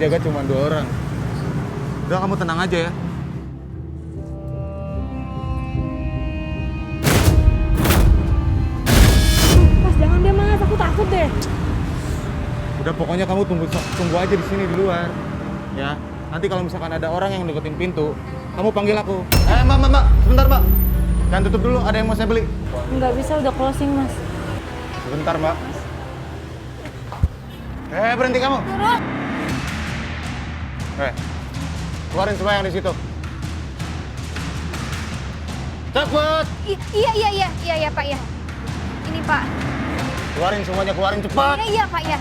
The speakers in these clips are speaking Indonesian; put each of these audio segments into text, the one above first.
jaga cuma 2 orang. Udah, kamu tenang aja ya. Mas, jangan deh mas, aku takut deh. Udah, pokoknya kamu tunggu aja di sini di luar. Ya, nanti kalau misalkan ada orang yang deketin pintu, kamu panggil aku. Mbak, sebentar mbak. Jangan tutup dulu, ada yang mau saya beli. Nggak bisa, udah closing mas. Sebentar mbak. Berhenti kamu. Turun. Keluarin semua yang di situ. Cepet. Iya Pak ya. Ini Pak. Keluarin semuanya, keluarin cepat. Iya Pak ya.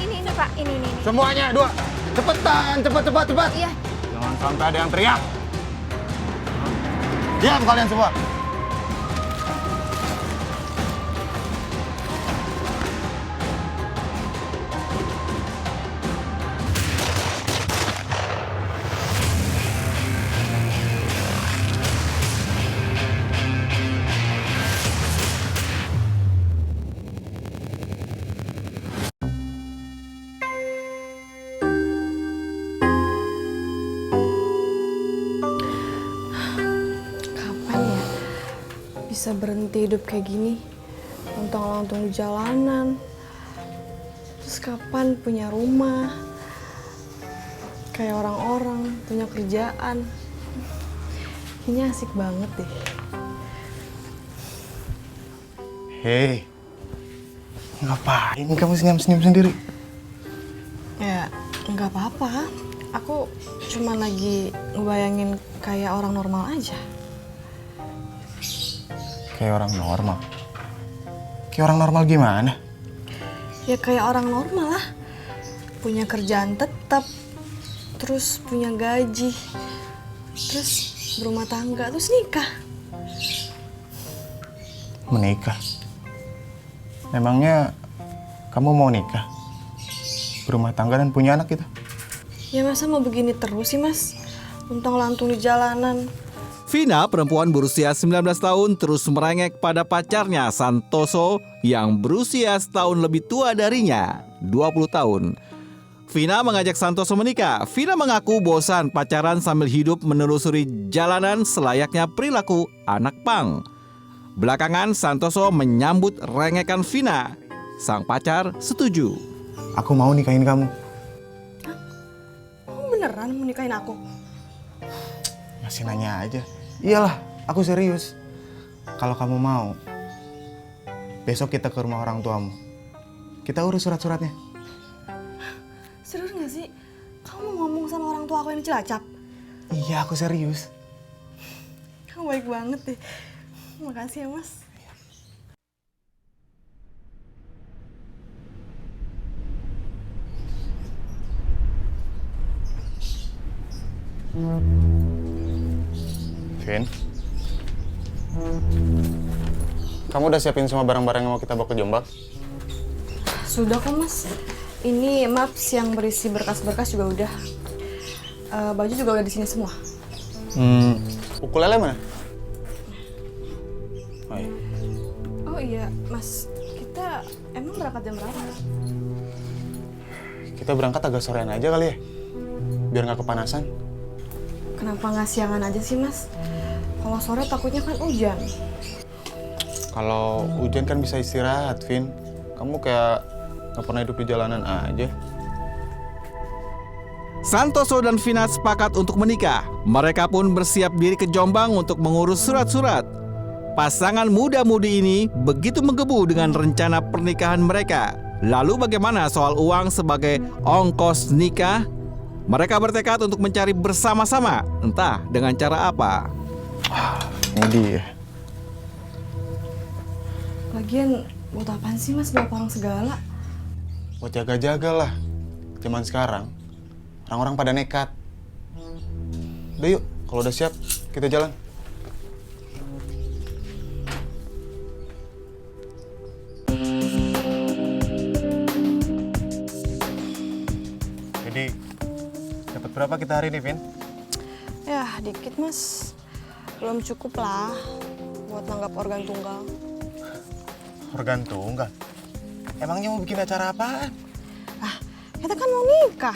Ini Pak, ini. Semuanya, 2. Cepetan, cepat. Iya. Jangan sampai ada yang teriak. Diam kalian semua. Kapan ya bisa berhenti hidup kayak gini? Lontang-lantung di jalanan. Terus kapan punya rumah? Kayak orang-orang, punya kerjaan. Kayaknya asik banget deh. Hei, ngapain kamu senyum-senyum sendiri? Ya, nggak apa-apa. Aku cuma lagi ngebayangin kayak orang normal aja. Kayak orang normal? Kayak orang normal gimana? Ya kayak orang normal lah. Punya kerjaan tetap, terus punya gaji, terus berumah tangga, terus nikah. Menikah? Emangnya kamu mau nikah? Berumah tangga dan punya anak gitu? Ya masa mau begini terus sih mas? Lontang-lantung di jalanan. Vina, perempuan berusia 19 tahun, terus merengek pada pacarnya Santoso yang berusia setahun lebih tua darinya, 20 tahun. Vina mengajak Santoso menikah. Vina mengaku bosan pacaran sambil hidup menelusuri jalanan selayaknya perilaku anak pang. Belakangan Santoso menyambut rengekan Vina. Sang pacar setuju. Aku mau nikahin kamu. Kamu beneran mau nikahin aku? Masih nanya aja. Iyalah, aku serius. Kalau kamu mau, besok kita ke rumah orang tuamu. Kita urus surat-suratnya. Serius gak sih? Kamu ngomong sama orang tua aku yang di Cilacap? Iya, aku serius. Kamu baik banget deh. Makasih ya mas. Vin, kamu udah siapin semua barang-barang yang mau kita bawa ke Jombang? Sudah kok mas. Ini maps yang berisi berkas-berkas juga udah. Baju juga udah di sini semua. Ukulele mana? Oh iya. Oh iya mas, kita emang berangkat jam berapa? Kita berangkat agak sorean aja kali ya, biar nggak kepanasan. Kenapa nggak siangan aja sih mas? Kalau sore takutnya kan hujan. Kalau hujan kan bisa istirahat, Vin. Kamu kayak nggak pernah hidup di jalanan aja. Santoso dan Vina sepakat untuk menikah. Mereka pun bersiap diri ke Jombang untuk mengurus surat-surat. Pasangan muda-mudi ini begitu menggebu dengan rencana pernikahan mereka. Lalu bagaimana soal uang sebagai ongkos nikah? Mereka bertekad untuk mencari bersama-sama, entah dengan cara apa. Ini dia. Lagian buat apaan sih mas bawa orang segala? Buat jaga-jaga lah. Zaman sekarang, orang-orang pada nekat. Udah yuk, kalau udah siap, kita jalan. Jadi, dapat berapa kita hari ini, Vin? Ya dikit mas. Belum cukup lah buat nanggap organ tunggal. Organ tunggal? Emangnya mau bikin acara apaan? Ah, kita kan mau nikah.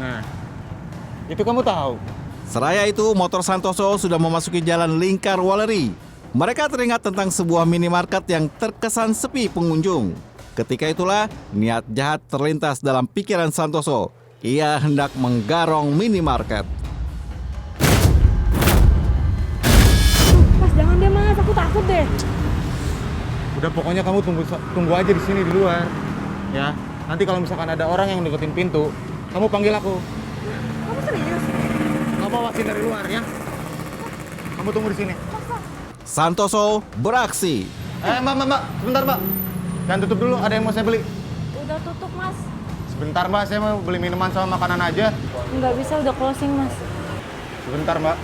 Nah, itu kamu tahu. Seraya itu, motor Santoso sudah memasuki jalan Lingkar Waleri. Mereka teringat tentang sebuah minimarket yang terkesan sepi pengunjung. Ketika itulah, niat jahat terlintas dalam pikiran Santoso. Ia hendak menggarong minimarket. Mas, jangan deh mas, aku takut deh. Udah pokoknya kamu tunggu aja di sini di luar. Ya, nanti kalau misalkan ada orang yang deketin pintu, kamu panggil aku. Kamu serius? Kamu awasin dari luar ya. Kamu tunggu di sini. Santoso beraksi. Mbak, sebentar mbak. Jangan tutup dulu, ada yang mau saya beli. Udah tutup mas. Sebentar mbak, saya mau beli minuman sama makanan aja. Nggak bisa, udah closing mas. Sebentar mbak.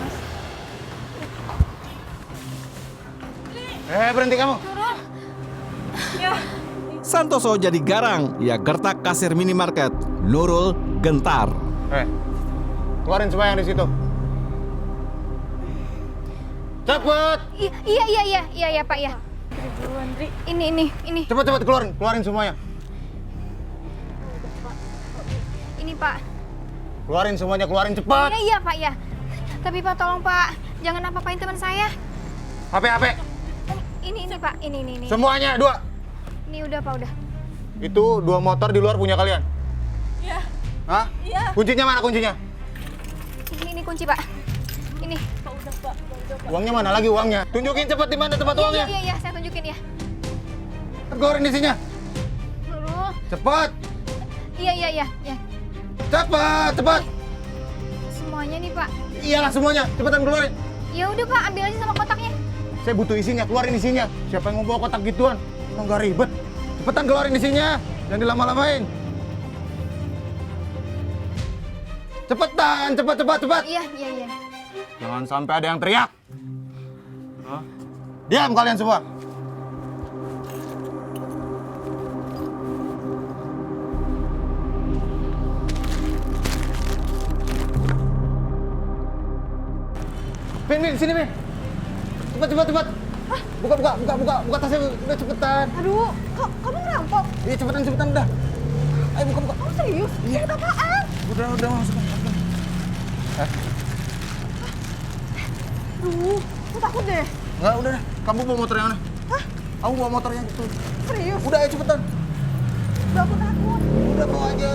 Berhenti kamu. Santoso jadi garang. Ia gertak kasir minimarket. Nurul gentar. Keluarin semua yang di situ. Cepet. Iya Pak ya. Duluan, Dri. Ini. Cepet keluarin semuanya. Ini Pak. Keluarin semuanya, keluarin cepat. Iya Pak ya. Tapi Pak tolong Pak, jangan apa-apain teman saya. HP. Ini Pak, ini. Semuanya 2. Ini udah Pak udah. Itu 2 motor di luar punya kalian? Iya. Hah? Iya. Kuncinya mana kuncinya? Ini kunci Pak. Ini. Uangnya mana lagi uangnya? Tunjukin cepat di mana tempat uangnya. Iya, saya tunjukin ya. Keluarin isinya. Aduh. Cepat. Iya. Cepat. Semuanya nih Pak. Iyalah semuanya, cepetan keluarin. Ya udah Pak, ambil aja sama kotaknya. Saya butuh isinya, keluarin isinya. Siapa yang mau bawa kotak gituan? Nggak ribet. Cepetan keluarin isinya, jangan dilama-lamain. Cepetan, cepat. Iya. Jangan sampai ada yang teriak. Hah? Diam kalian semua. Pin, sini, Pin. Cepat. Buka tasnya, udah cepetan. Aduh, kamu ngerampok? Iya, cepetan udah. Ayo buka. Kamu serius? Iya. Apaan? Udah masuk. Aduh, aku takut deh. Enggak, udah. Kamu bawa motor yang mana? Hah? Kamu bawa motor yang itu. Serius? Udah, ayo cepetan. Udah, aku takut. Udah bawa aja.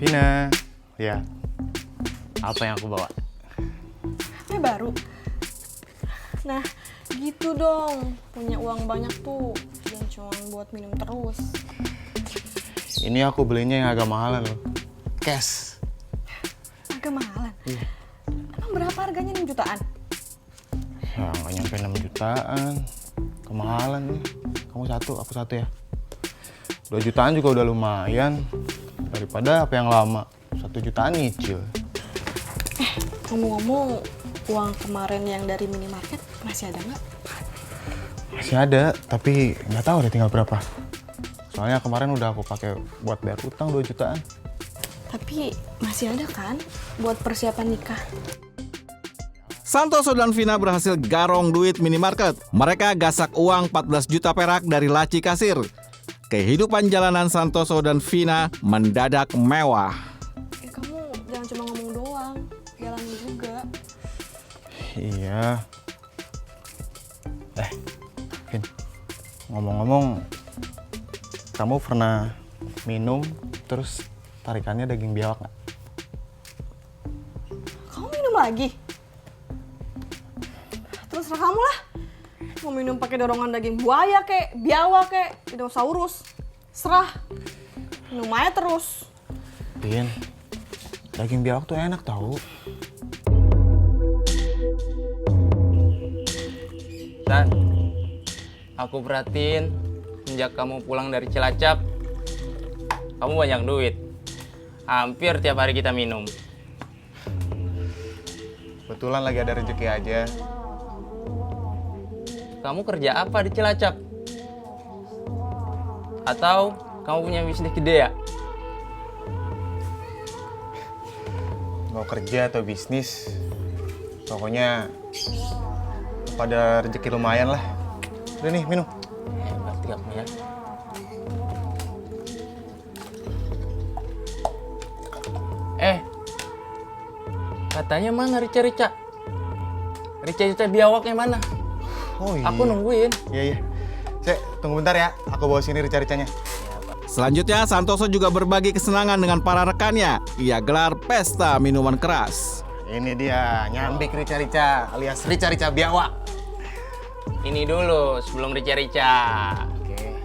Vina, ya. Apa yang aku bawa? HP baru. Nah, gitu dong. Punya uang banyak tuh. Jangan cuma buat minum terus. Ini aku belinya yang agak mahalan loh. Cash. Agak mahalan? Iya. Emang berapa harganya 6 jutaan? Ya, nggak nyampe 6 jutaan. Kemahalan nih. Kamu satu, aku satu ya. 2 jutaan juga udah lumayan. Daripada apa yang lama. 1 jutaan nyicil. Ngomong-ngomong, uang kemarin yang dari minimarket masih ada nggak? Masih ada, tapi nggak tahu deh tinggal berapa. Soalnya kemarin udah aku pakai buat bayar utang 2 jutaan. Tapi masih ada kan buat persiapan nikah? Santoso dan Vina berhasil garong duit minimarket. Mereka gasak uang 14 juta perak dari laci kasir. Kehidupan jalanan Santoso dan Vina mendadak mewah. Kamu jangan cuma ngomong doang, jalanin juga. Iya. Vin, ngomong-ngomong, kamu pernah minum terus tarikannya daging biawak nggak? Kamu minum lagi? Terserah kamu lah. Mau minum pakai dorongan daging buaya kek, biawak kek, dinosaurus. Serah. Minum aja terus. Vin, daging biawak tuh enak tau. Dan aku perhatiin sejak kamu pulang dari Cilacap, kamu banyak duit. Hampir tiap hari kita minum. Kebetulan lagi ada rezeki aja. Kamu kerja apa di Cilacap? Atau kamu punya bisnis gede ya? Mau kerja atau bisnis, pokoknya pada rezeki lumayan lah. Udah nih, minum. Hebat kamu ya. Katanya mana Rica-Rica? Rica-Rica biawaknya mana? Oh iya. Aku nungguin. Iya. Cek, tunggu bentar ya. Aku bawa sini rica-ricanya. Selanjutnya, Santoso juga berbagi kesenangan dengan para rekannya. Ia gelar pesta minuman keras. Ini dia, nyambik rica-rica alias rica-rica biawak. Ini dulu sebelum Rica-Rica. Oke.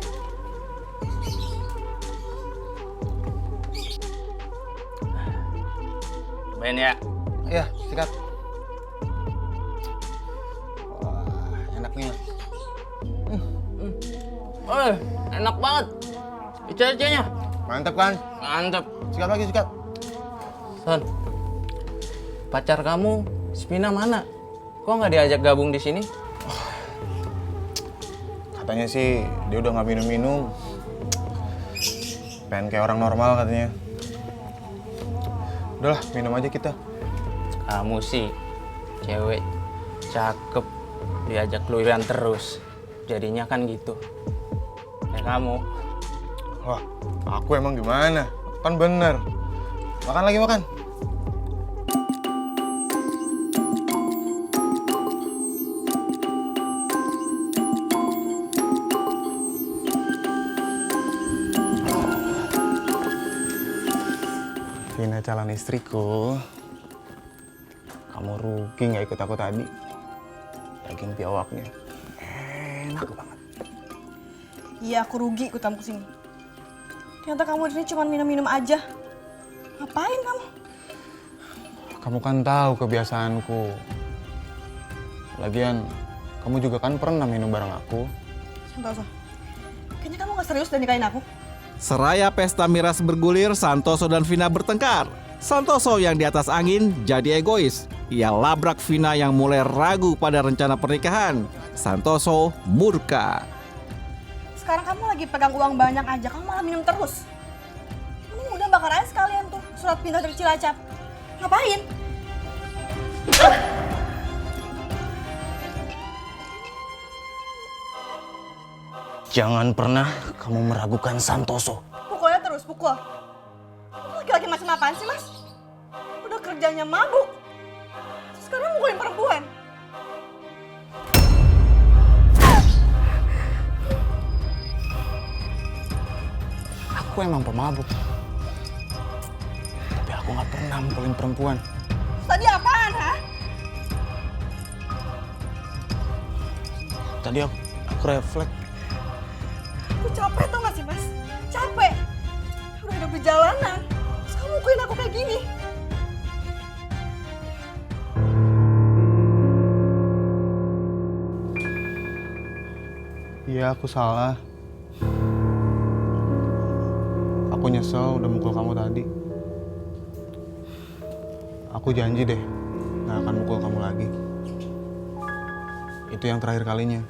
Ben ya. Iya, sikat. Wah, enak nih. Enak banget. Rica-Ricanya. Mantap kan? Mantap. Sikat lagi, sikat. Son, pacar kamu, Spina mana? Kok nggak diajak gabung di sini? Katanya sih dia udah nggak minum-minum. Pengen kayak orang normal katanya. Udahlah, minum aja kita. Kamu sih, cewek, cakep, diajak keluyuran terus. Jadinya kan gitu. Kayak kamu. Wah, aku emang gimana? Kan bener. Makan lagi, makan. Vina calon istriku. Kamu rugi nggak ikut aku tadi. Daging biawaknya enak banget. Iya, aku rugi ikut kamu kesini. Ternyata kamu di sini cuma minum-minum aja. Ngapain kamu? Kamu kan tahu kebiasaanku. Lagian, kamu juga kan pernah minum bareng aku. Santoso, kayaknya kamu gak serius dan nikahin aku. Seraya pesta miras bergulir, Santoso dan Vina bertengkar. Santoso yang di atas angin jadi egois. Ia labrak Vina yang mulai ragu pada rencana pernikahan. Santoso murka. Sekarang kamu lagi pegang uang banyak aja, kamu malah minum terus. Mending udah bakar aja sekalian tuh surat pindah dari Cilacap. Ngapain? Jangan pernah kamu meragukan Santoso. Pukulnya terus, pukul. Laki-laki macam apaan sih, Mas? Udah kerjanya mabuk. Terus sekarang mukulin perempuan. Aku emang pemabuk. Tapi aku nggak pernah mukulin perempuan. Tadi apaan, ha? Tadi aku refleks. Aku capek tau gak sih, Mas? Capek. Udah hidup di jalanan. Terus kamu mukulin aku kayak gini. Iya, aku salah. Aku nyesel udah mukul kamu tadi. Aku janji deh, gak akan mukul kamu lagi. Itu yang terakhir kalinya.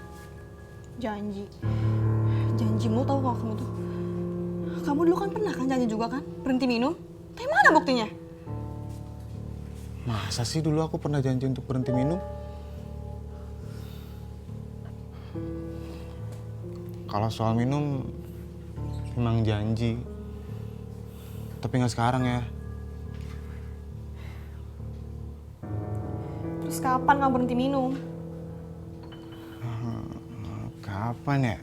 Janji. Janjimu tau gak kamu tuh? Kamu dulu kan pernah kan janji juga kan? Berhenti minum? Tapi mana buktinya? Masa sih dulu aku pernah janji untuk berhenti minum? Kalau soal minum, memang janji. Tapi nggak sekarang ya. Terus kapan kamu berhenti minum? Kapan ya?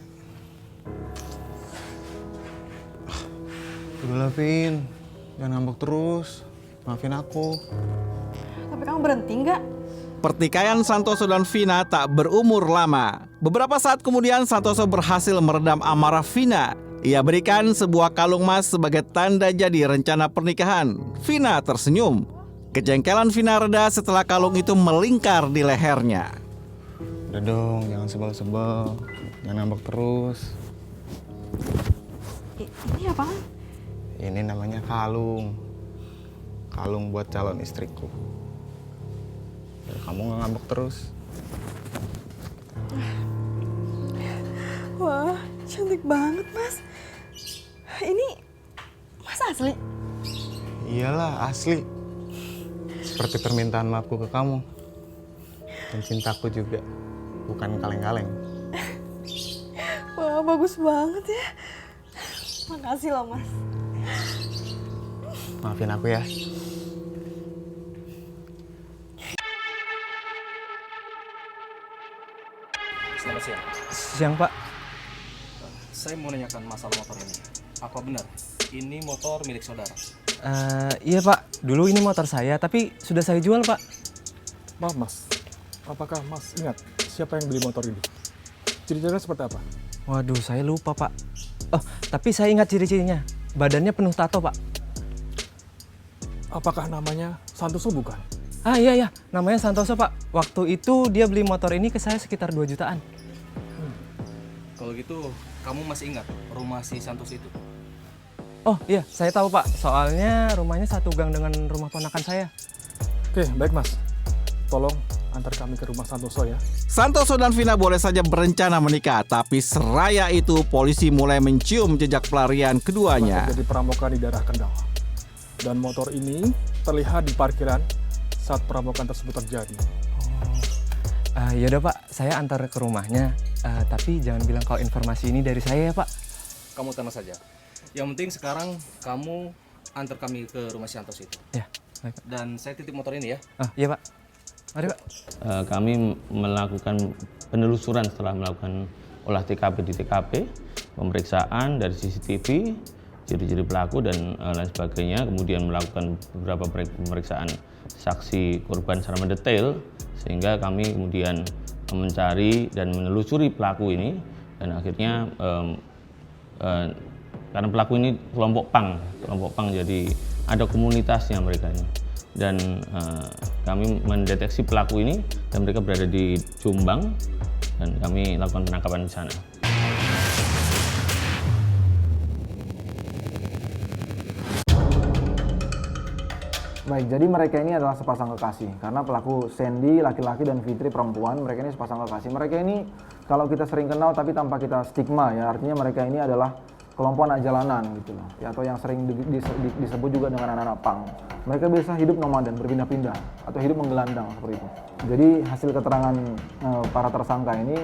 Udahlah, Vin. Jangan ngambek terus. Maafin aku. Tapi kamu berhenti nggak? Pertikaian Santoso dan Vina tak berumur lama. Beberapa saat kemudian Santoso berhasil meredam amarah Vina. Ia berikan sebuah kalung emas sebagai tanda jadi rencana pernikahan. Vina tersenyum. Kejengkelan Vina reda setelah kalung itu melingkar di lehernya. Udah dong, jangan sebel-sebel. Jangan ngambek terus. Ini apaan? Ini namanya kalung. Kalung buat calon istriku. Biar kamu nggak ngambek terus. Wah, cantik banget, Mas. Ini Mas asli? Iyalah, asli. Seperti permintaan maafku ke kamu. Dan cintaku juga. Bukan kaleng-kaleng. bagus banget ya. Makasih loh Mas. Maafin aku ya. Selamat siang. Siang, Pak. Saya mau nanyakan masalah motor ini. Apa benar ini motor milik saudara? Iya, Pak. Dulu ini motor saya, tapi sudah saya jual, Pak. Maaf Mas, apakah Mas ingat siapa yang beli motor ini? Ciri-cirinya seperti apa? Waduh, saya lupa, Pak. Oh, tapi saya ingat ciri-cirinya. Badannya penuh tato, Pak. Apakah namanya Santoso bukan? Ah, iya, namanya Santoso, Pak. Waktu itu dia beli motor ini ke saya sekitar 2 jutaan. Kalau gitu, kamu masih ingat rumah si Santos itu? Oh iya, saya tahu, Pak. Soalnya rumahnya satu gang dengan rumah ponakan saya. Oke, baik Mas. Tolong antar kami ke rumah Santoso ya. Santoso dan Vina boleh saja berencana menikah, tapi seraya itu polisi mulai mencium jejak pelarian keduanya. Terjadi perampokan di daerah Kendal. Dan motor ini terlihat di parkiran saat perampokan tersebut terjadi. Yaudah, Pak. Saya antar ke rumahnya. Tapi jangan bilang kalau informasi ini dari saya ya, Pak. Kamu tenang saja. Yang penting sekarang kamu antar kami ke rumah si Santos itu. Ya, baik, Pak. Dan saya titip motor ini ya. Iya, Pak. Mari, Pak. Kami melakukan penelusuran setelah melakukan olah TKP di TKP, pemeriksaan dari CCTV, ciri-ciri pelaku dan lain sebagainya, kemudian melakukan beberapa pemeriksaan saksi korban secara mendetail, sehingga kami kemudian mencari dan menelusuri pelaku ini, dan akhirnya karena pelaku ini kelompok pang, jadi ada komunitasnya mereka ini. Dan kami mendeteksi pelaku ini dan mereka berada di Jombang dan kami lakukan penangkapan di sana. Baik, jadi mereka ini adalah sepasang kekasih karena pelaku Sandy laki-laki dan Fitri perempuan, mereka ini sepasang kekasih. Mereka ini kalau kita sering kenal tapi tanpa kita stigma ya, artinya mereka ini adalah kelompok anak jalanan gitu loh, ya, atau yang sering disebut juga dengan anak-anak pang. Mereka biasa hidup nomaden, berpindah-pindah atau hidup menggelandang seperti itu. Jadi hasil keterangan para tersangka ini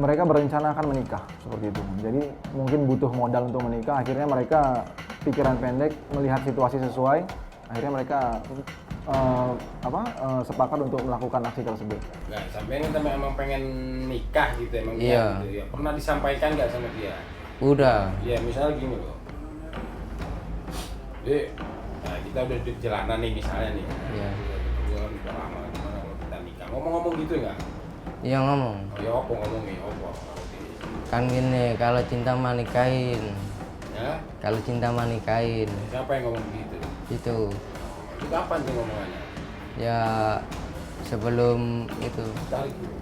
mereka berencana akan menikah seperti itu. Jadi mungkin butuh modal untuk menikah, akhirnya mereka pikiran pendek melihat situasi sesuai, akhirnya mereka sepakat untuk melakukan aksi tersebut. Nah, sampai ini emang pengen nikah gitu emang Iya. gitu ya. Pernah disampaikan nggak sama dia? Udah. Ya misalnya gini loh, Dek, nah kita udah di jalanan nih misalnya nih, Iya. udah lama gimana kalau kita nikah, ngomong-ngomong gitu nggak? Iya ngomong. Oh ya apa ngomongnya, apa? Kan gini, kalau cinta mah nikahin. Ya, Kalau cinta mah nikahin. siapa yang ngomong gitu? Itu. Itu kapan tuh ngomongannya? Ya sebelum itu, Tarik dulu.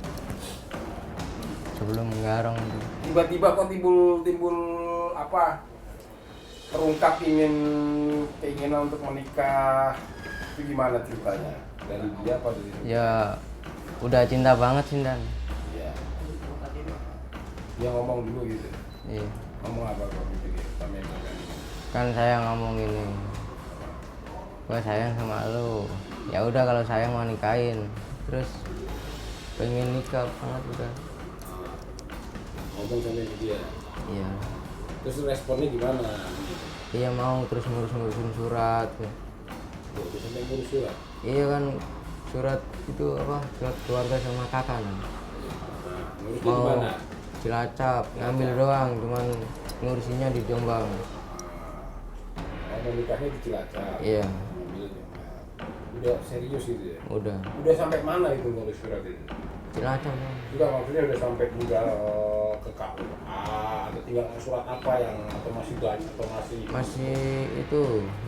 sebelum garong itu. Tiba-tiba kok timbul apa? Terungkap keinginan untuk menikah, itu gimana ceritanya? Dari dia apa dari dia? Ya udah cinta banget sih Dan. Iya. Dia ngomong dulu gitu. Iya. Ngomong apa kok gitu ya? Sama yang makan. Kan saya ngomong gini, gue sayang sama lu. Ya udah kalau sayang mau nikahin. Terus pengen nikah banget udah. Ngomong sama dia. Iya. Terus responnya gimana? Iya mau terus ngurusin surat. Terus sampai ngurus surat. Iya kan surat itu apa? Surat keluarga sama kakak. Nah, ngurusnya Mau gimana? Cilacap, ngambil doang, cuman ngurusinnya di Jombang. Mau nikahnya di Cilacap. Iya. Ambil Jombang. Udah serius gitu ya? Udah. Udah sampai mana itu ngurus surat itu? Cilacap. Juga maksudnya udah sampai tinggal ke KUA atau tinggal surat apa yang atau masih banyak atau masih Masih itu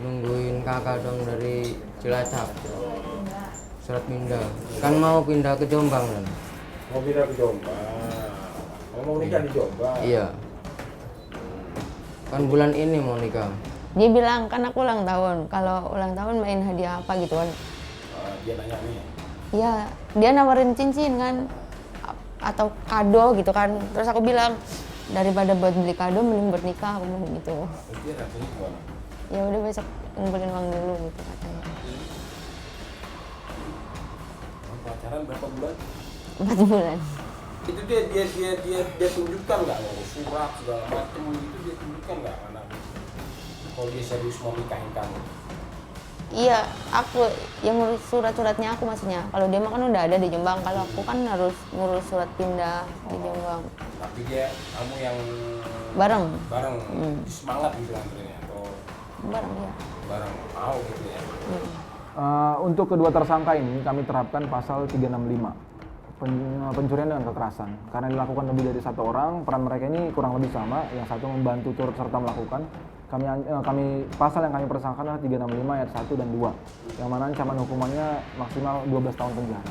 nungguin kakak dong dari Cilacap. Surat pindah. Kan mau pindah ke Jombang kan? mau pindah ke Jombang. Mau nikah di Jombang. Iya. Kan bulan ini mau nikah. Dia bilang, kan aku ulang tahun. Kalau ulang tahun main hadiah apa gitu kan. Dia nanya nih. Iya, dia nawarin cincin kan. Atau kado gitu kan. Terus aku bilang, daripada buat beli kado, mending buat nikah. Aku bilang gitu. Terus dia rasanya gimana? Ya udah besok ngumpulin uang dulu gitu katanya. Pacaran berapa bulan? 4 bulan. Itu dia tunjukkan nggak ngurus surat segala macam gitu, dia tunjukkan nggak anaknya kalau dia serius mau nikahin kamu? Iya, aku yang ngurus surat-suratnya aku maksudnya. Kalau dia mah kan udah ada di Jombang, kalau aku kan harus ngurus surat pindah di Jombang. Tapi kamu yang Bareng. Semangat gitu antrinya atau Bareng ya. bareng mau gitu ya. Untuk kedua tersangka ini kami terapkan pasal 365 pencurian dengan kekerasan. Karena dilakukan lebih dari satu orang, peran mereka ini kurang lebih sama. Yang satu membantu turut serta melakukan. Pasal yang kami persangkakan adalah 365 ayat 1 dan 2, yang mana ancaman hukumannya maksimal 12 tahun penjara.